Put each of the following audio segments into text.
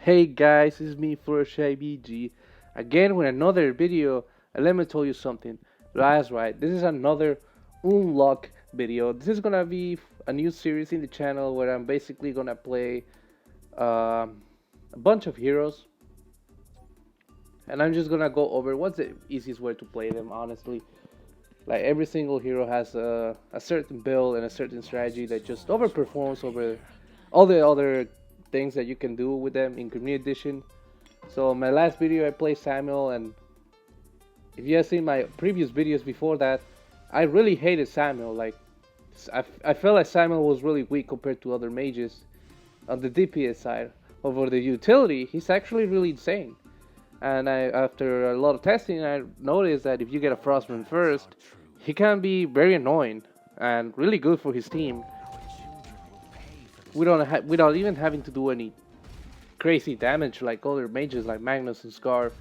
Hey guys, it's me BG again with another video. And let me tell you something. That's right, this is another unlock video. This is gonna be a new series in the channel where I'm basically gonna play a bunch of heroes, and I'm just gonna go over what's the easiest way to play them. Honestly, like every single hero has a certain build and a certain strategy that just overperforms over all the other things that you can do with them in Community Edition. So my last video I played Samuel, and if you have seen my previous videos before that, I really hated Samuel. Like I felt like Samuel was really weak compared to other mages on the DPS side. Over the utility, he's actually really insane. And after a lot of testing, I noticed that if you get a Frostman first, he can be very annoying and really good for his team. Without even having to do any crazy damage like other mages like Magnus and Scar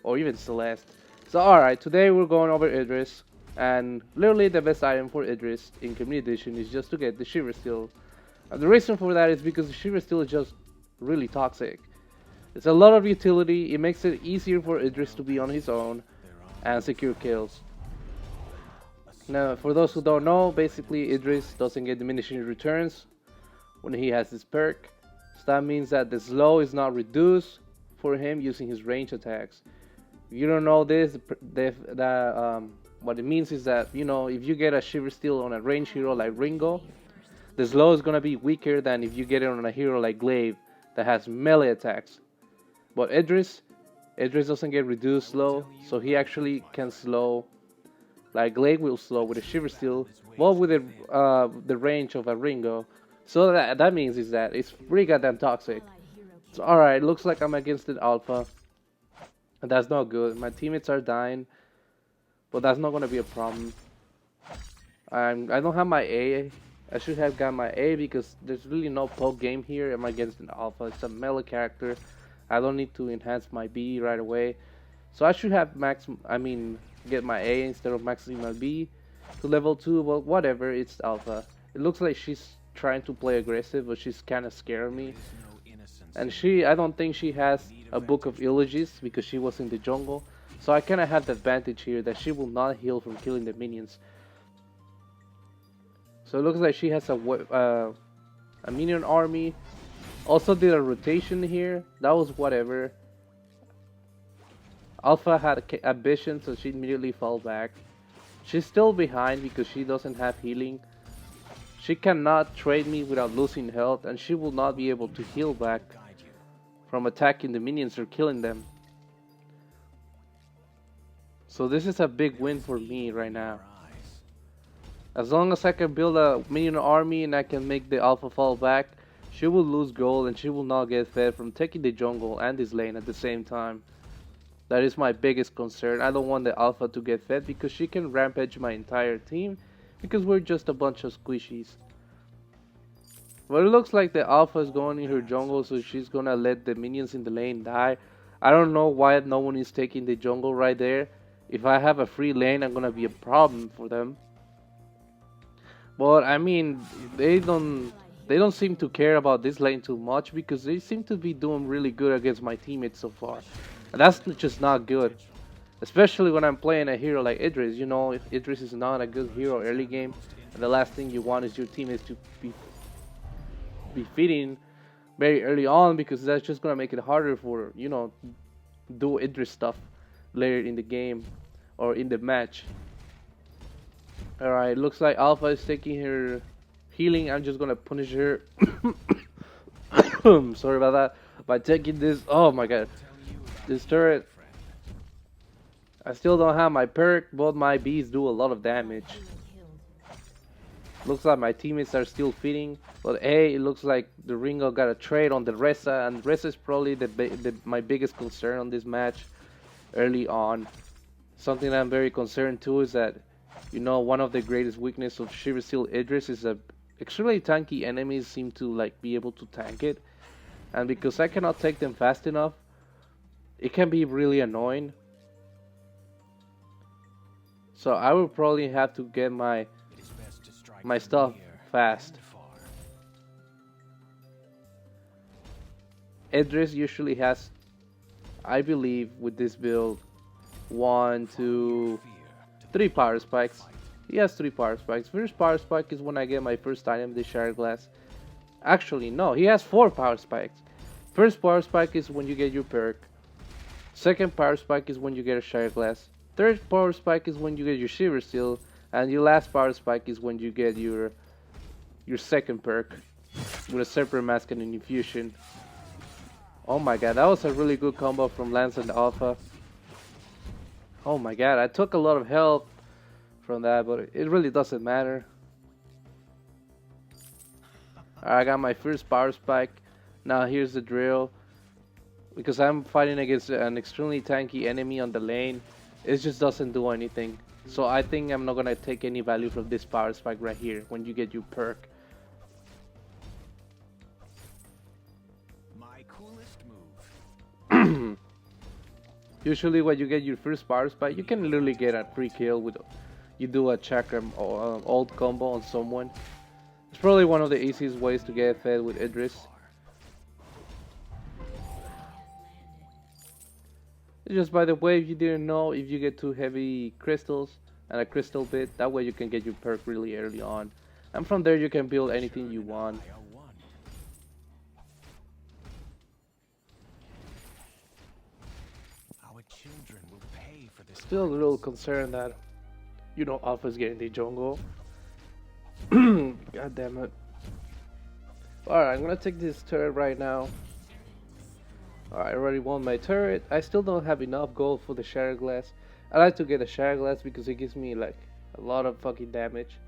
or even Celeste. So alright, today we're going over Idris, and literally the best item for Idris in Community Edition is just to get the Shiver Steel. And the reason for that is because the Shiver Steel is just really toxic. It's a lot of utility, it makes it easier for Idris to be on his own and secure kills. Now, for those who don't know, basically Idris doesn't get diminishing returns when he has this perk. So that means that the slow is not reduced for him using his range attacks. If you don't know this, what it means is that, you know, if you get a Shiver Steel on a range hero like Ringo, the slow is gonna be weaker than if you get it on a hero like Glaive that has melee attacks. But Idris doesn't get reduced slow, so he actually can slow like Glaive will slow with a Shiver Steel, well with the range of a Ringo. So that means is that it's pretty goddamn toxic. So alright, looks like I'm against the alpha. And that's not good. My teammates are dying, but that's not gonna be a problem. I don't have my A. I should have got my A because there's really no poke game here. I'm against an alpha. It's a melee character. I don't need to enhance my B right away. So I should have get my A instead of maxing my B to level 2. Well, whatever, it's alpha. It looks like she's trying to play aggressive, but she's kind of scaring me. And I don't think she has a book of eulogies because she was in the jungle. So I kind of have the advantage here that she will not heal from killing the minions. So it looks like she has a minion army. Also did a rotation here. That was whatever. Alpha had a vision, so she immediately fell back. She's still behind because she doesn't have healing. She cannot trade me without losing health, and she will not be able to heal back from attacking the minions or killing them. So this is a big win for me right now. As long as I can build a minion army and I can make the alpha fall back, she will lose gold and she will not get fed from taking the jungle and this lane at the same time. That is my biggest concern. I don't want the alpha to get fed because she can rampage my entire team because we're just a bunch of squishies. But it looks like the alpha is going in her jungle, so she's gonna let the minions in the lane die. I don't know why no one is taking the jungle right there. If I have a free lane, I'm gonna be a problem for them. But I mean, they don't seem to care about this lane too much because they seem to be doing really good against my teammates so far. And that's just not good. Especially when I'm playing a hero like Idris. You know, if Idris is not a good hero early game, and the last thing you want is your teammates to be feeding very early on, because that's just gonna make it harder for, you know, do Idris stuff later in the game or in the match. Alright, looks like Alpha is taking her healing. I'm just gonna punish her. Sorry about that. By taking this, oh my god, this turret. I still don't have my perk, but my bees do a lot of damage. Looks like my teammates are still feeding, but hey, it looks like the Ringo got a trade on the Reza, and Reza is probably my biggest concern on this match early on. Something that I'm very concerned too is that, you know, one of the greatest weaknesses of Shiver Steel Idris is that extremely tanky enemies seem to like be able to tank it, and because I cannot take them fast enough, it can be really annoying. So I will probably have to get my stuff fast. Idris usually has, I believe, with this build, 1, 2, 3 power spikes. He has 3 power spikes. First power spike is when I get my first item, the Shattered Glass. Actually, no, he has 4 power spikes. First power spike is when you get your perk. Second power spike is when you get a Shattered Glass. Third power spike is when you get your Shiver Steel. And your last power spike is when you get your second perk with a Separate Mask and an Infusion. Oh my god, that was a really good combo from Lance and Alpha. Oh my god, I took a lot of health from that, but it really doesn't matter. I got my first power spike. Now here's the drill. Because I'm fighting against an extremely tanky enemy on the lane, it just doesn't do anything. So I think I'm not gonna take any value from this power spike right here when you get your perk. My coolest move. Usually when you get your first power spike, you can literally get a free kill with you do a chakra or ult combo on someone. It's probably one of the easiest ways to get fed with Idris. Just by the way, if you didn't know, if you get 2 heavy crystals and a crystal bit, that way you can get your perk really early on. And from there you can build anything you want. Our children will pay for this. Still a little concerned that, you know, Alpha's getting the jungle. God damn it. Alright, I'm gonna take this turret right now. I already won my turret. I still don't have enough gold for the Shattered Glass. I like to get a Shattered Glass because it gives me like a lot of fucking damage.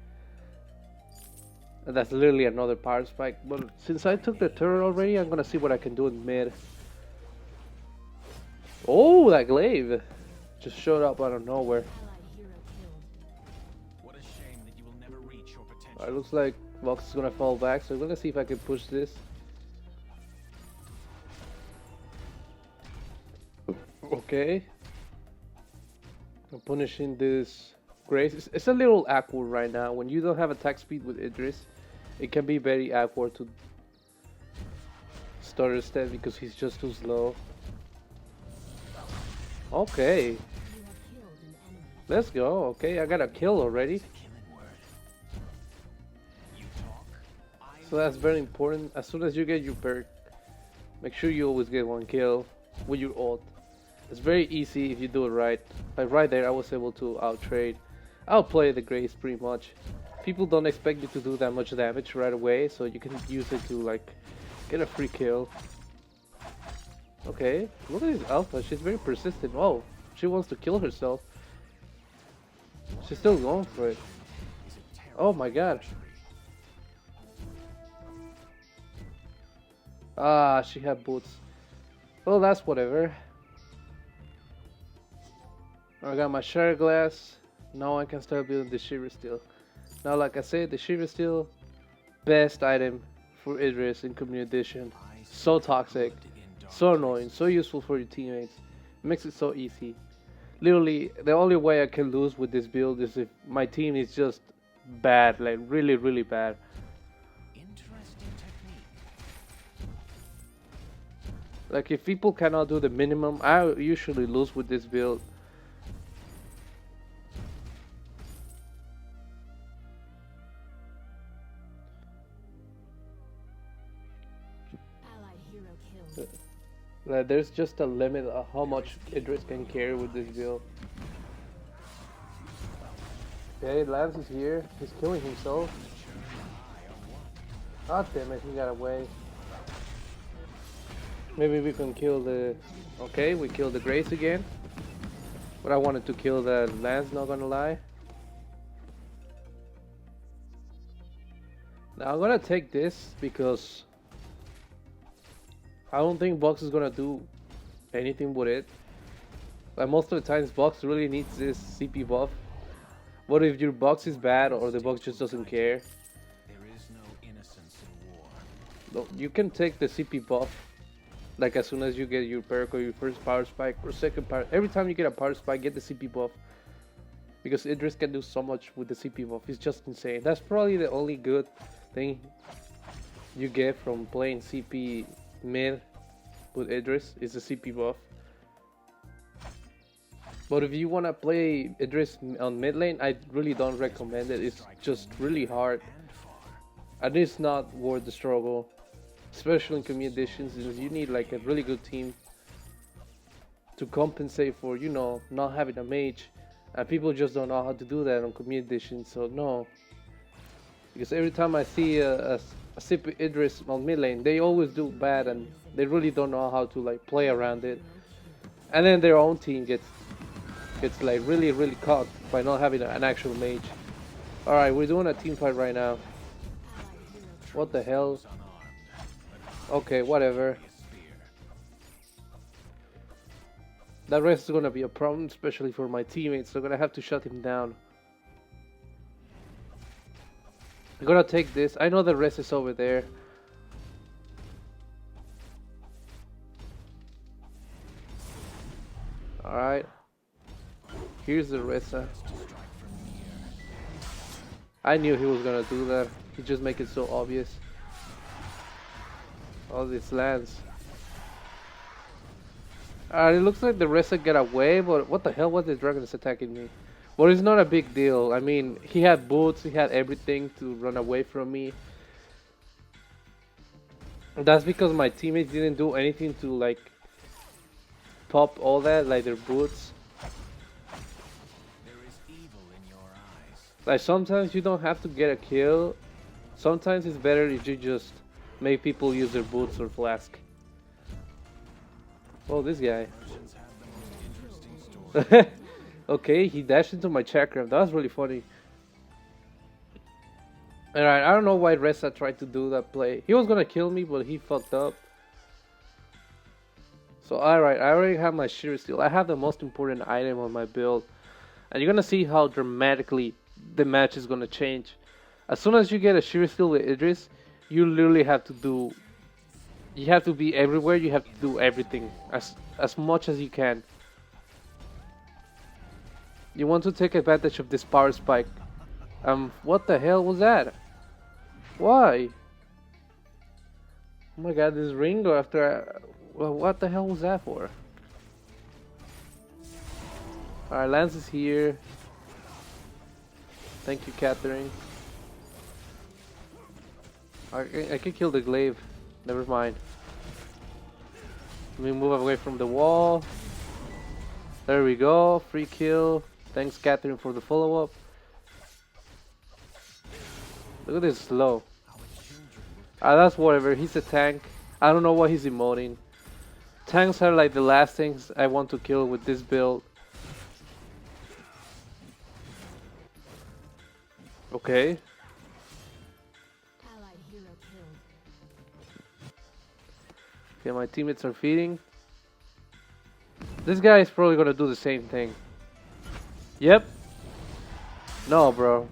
And that's literally another power spike. But since I took the turret already, I'm gonna see what I can do in mid. Oh, that glaive just showed up out of nowhere. What a shame that you will never reach your potential. It looks like Vox is gonna fall back, so I'm gonna see if I can push this. Okay. I'm punishing this Grace. It's a little awkward right now. When you don't have attack speed with Idris, it can be very awkward to start a step because he's just too slow. Okay. Let's go. Okay, I got a kill already. So that's very important. As soon as you get your perk, make sure you always get 1 kill with your ult. It's very easy if you do it right. Like right there, I was able to outtrade, outplay the Grace pretty much. People don't expect you to do that much damage right away, so you can use it to like get a free kill. Okay, look at this Alpha. She's very persistent. Oh, she wants to kill herself. She's still going for it. Oh my god. Ah, she had boots. Well, that's whatever. I got my Shattered Glass. Now I can start building the Shiver Steel. Now, like I said, the Shiver Steel, best item for Idris in Community Edition. So toxic, so annoying, so useful for your teammates. Makes it so easy. Literally, the only way I can lose with this build is if my team is just bad, like really, really bad. Like if people cannot do the minimum, I usually lose with this build. Like there's just a limit of how much Idris can carry with this build. Okay, Lance is here. He's killing himself. God damn it, he got away. Maybe we can kill the... Okay, we killed the Grace again. But I wanted to kill the Lance, not gonna lie. Now I'm gonna take this because I don't think Box is gonna do anything with it. Like most of the times Box really needs this CP buff. What if your Box is bad or the Box just doesn't care? There is no innocence in war. No, you can take the CP buff. Like as soon as you get your perk or your first power spike or second power, every time you get a power spike, get the CP buff. Because Idris can do so much with the CP buff, it's just insane. That's probably the only good thing you get from playing CP mid with Idris. It's a CP buff. But if you wanna play Idris on mid lane, I really don't recommend it. It's just really hard, and it's not worth the struggle, especially in community editions. Because you need like a really good team to compensate for, you know, not having a mage, and people just don't know how to do that on community editions. So no, because every time I see a CP Idris on mid lane, they always do bad, and they really don't know how to like play around it, and then their own team gets like really caught by not having an actual mage. Alright, we're doing a team fight right now. What the hell? Okay, whatever. That rest is gonna be a problem, especially for my teammates. They're gonna have to shut him down. I'm gonna take this. I know the rest is over there. Alright. Here's the Ressa. I knew he was gonna do that. He just make it so obvious. All these lands. It looks like the Ressa get away, but what the hell was the dragon that's attacking me? Well, it's not a big deal. I mean, he had boots, he had everything to run away from me. That's because my teammates didn't do anything to like pop all that, like their boots. Like sometimes you don't have to get a kill. Sometimes it's better if you just make people use their boots or flask. Oh, this guy. Okay, he dashed into my chakram. That was really funny. Alright, I don't know why Ressa tried to do that play. He was gonna kill me, but he fucked up. So alright, I already have my Sheer Steel. I have the most important item on my build. And you're gonna see how dramatically the match is gonna change. As soon as you get a Sheer Steel with Idris, you literally have to do... You have to be everywhere, you have to do everything. As much as you can. You want to take advantage of this power spike. What the hell was that? Why? Oh my god, this Ringo after... Well, what the hell was that for? Alright, Lance is here. Thank you, Catherine. I can kill the glaive. Never mind. Let me move away from the wall. There we go. Free kill. Thanks, Catherine, for the follow-up. Look at this slow. That's whatever. He's a tank. I don't know what he's emoting. Tanks are like the last things I want to kill with this build. Okay. Okay, my teammates are feeding. This guy is probably gonna do the same thing. Yep. No, bro.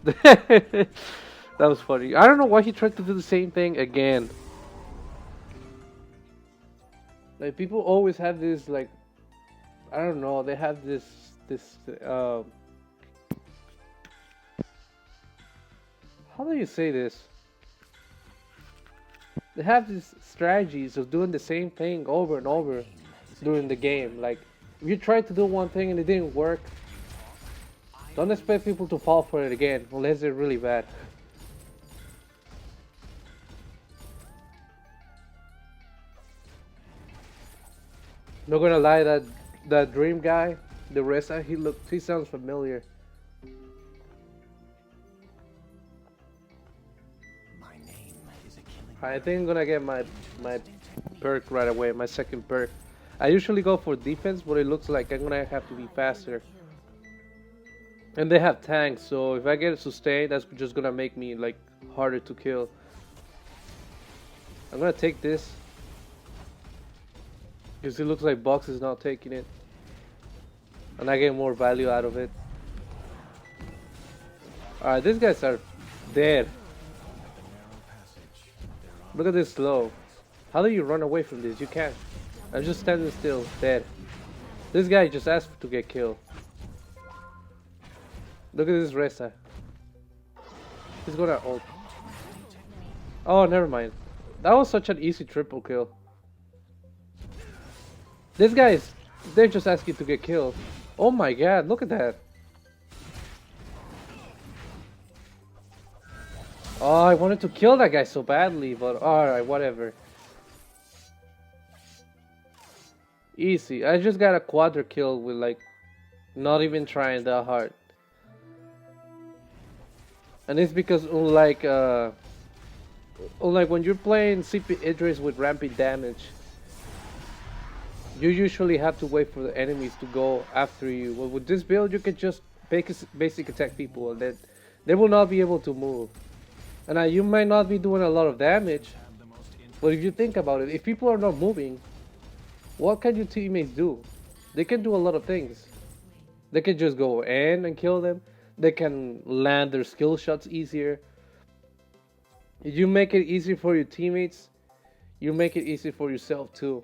That was funny. I don't know why he tried to do the same thing again. Like, people always have this, like, I don't know, they have this how do you say this? They have these strategies of doing the same thing over and over during the game. Like, if you try to do one thing and it didn't work, don't expect people to fall for it again, unless they're really bad. Not gonna lie, that dream guy, the Ressa, he sounds familiar. I think I'm gonna get my perk right away, my second perk. I usually go for defense, but it looks like I'm gonna have to be faster. And they have tanks, so if I get sustained, that's just gonna make me like harder to kill. I'm gonna take this, because it looks like Box is not taking it, and I get more value out of it. Alright, these guys are dead. Look at this slow. How do you run away from this? You can't. I'm just standing still, dead. This guy just asked to get killed. Look at this Ressa. He's gonna ult. Oh, never mind. That was such an easy triple kill. These guys, they're just asking to get killed. Oh my god, look at that. Oh, I wanted to kill that guy so badly, but alright, whatever. Easy. I just got a quadra kill with like not even trying that hard. And it's because unlike when you're playing CP Idris with rampant damage, you usually have to wait for the enemies to go after you. Well, with this build, you can just basic attack people and then they will not be able to move. And you might not be doing a lot of damage, but if you think about it, if people are not moving, what can your teammates do? They can do a lot of things. They can just go in and kill them. They can land their skill shots easier. If you make it easy for your teammates, you make it easy for yourself too.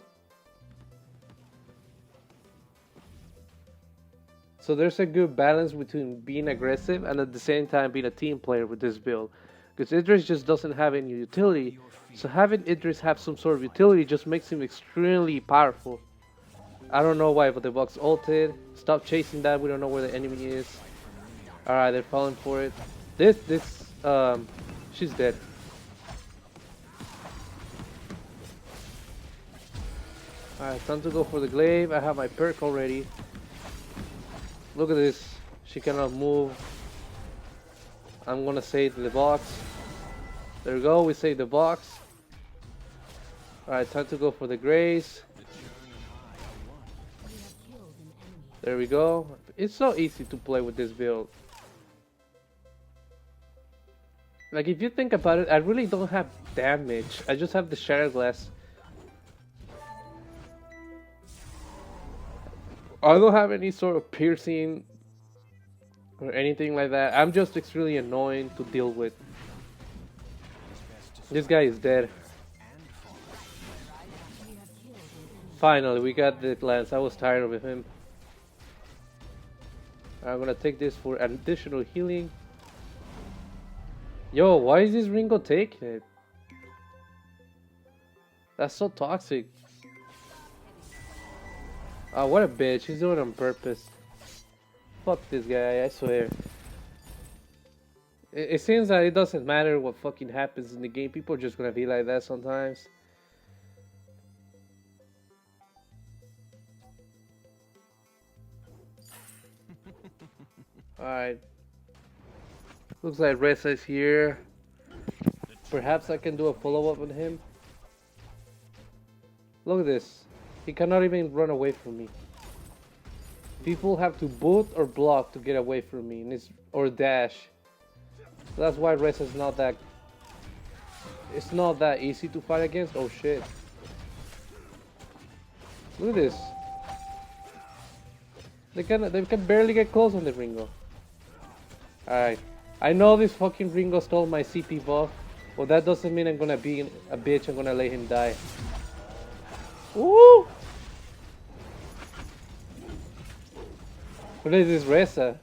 So there's a good balance between being aggressive and at the same time being a team player with this build. Because Idris just doesn't have any utility. So having Idris have some sort of utility just makes him extremely powerful. I don't know why, but the box ulted. Stop chasing that, we don't know where the enemy is. Alright, they're falling for it. She's dead. Alright, time to go for the glaive. I have my perk already. Look at this. She cannot move. I'm gonna save the box. There we go, we saved the box. Alright, time to go for the grace. There we go. It's so easy to play with this build. Like, if you think about it, I really don't have damage. I just have the Shatter Glass. I don't have any sort of piercing or anything like that. I'm just extremely annoying to deal with. This guy is dead. Finally, we got the glance. I was tired of him. I'm gonna take this for additional healing. Yo, why is this Ringo taking it? That's so toxic. Oh, what a bitch. He's doing it on purpose. Fuck this guy, I swear. It seems that it doesn't matter what fucking happens in the game. People are just gonna be like that sometimes. Alright. Looks like Reza is here. Perhaps I can do a follow-up on him. Look at this. He cannot even run away from me. People have to boot or block to get away from me, and or dash. So that's why Reza is not that. It's not that easy to fight against. Oh shit! Look at this. They can barely get close on the Ringo. Alright. I know this fucking Ringo stole my CP buff, but that doesn't mean I'm gonna be a bitch. I'm gonna let him die. Woo! What is this Reza?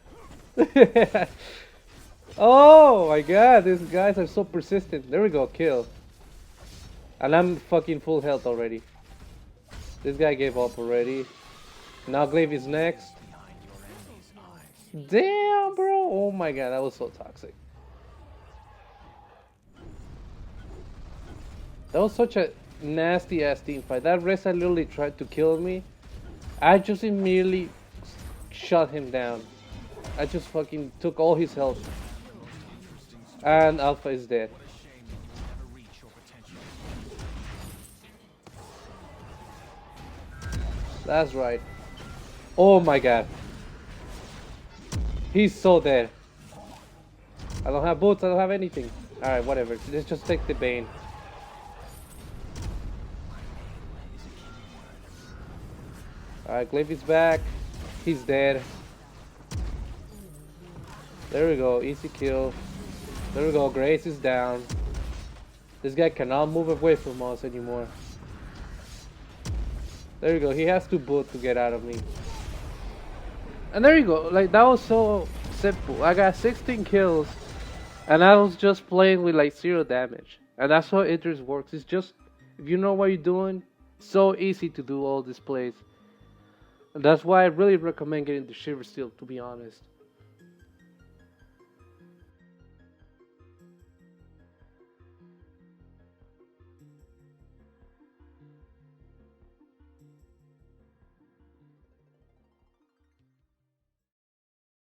Oh my god, these guys are so persistent. There we go, kill. And I'm fucking full health already. This guy gave up already. Now Glaive is next. Damn, bro. Oh my god, that was so toxic. That was such a nasty ass team fight. That Reza literally tried to kill me. I just immediately shot him down. I just fucking took all his health. And Alpha is dead. That's right. Oh my god. He's so dead. I don't have boots, I don't have anything. Alright, whatever. Let's just take the Bane. Alright, Glaive is back. He's dead. There we go, easy kill. There we go, Grace is down. This guy cannot move away from us anymore. There you go, he has to boot to get out of me. And there you go, like that was so simple. I got 16 kills and I was just playing with like 0 damage. And that's how Idris works. It's just, if you know what you're doing, so easy to do all these plays. That's why I really recommend getting the Shiver Steel, to be honest.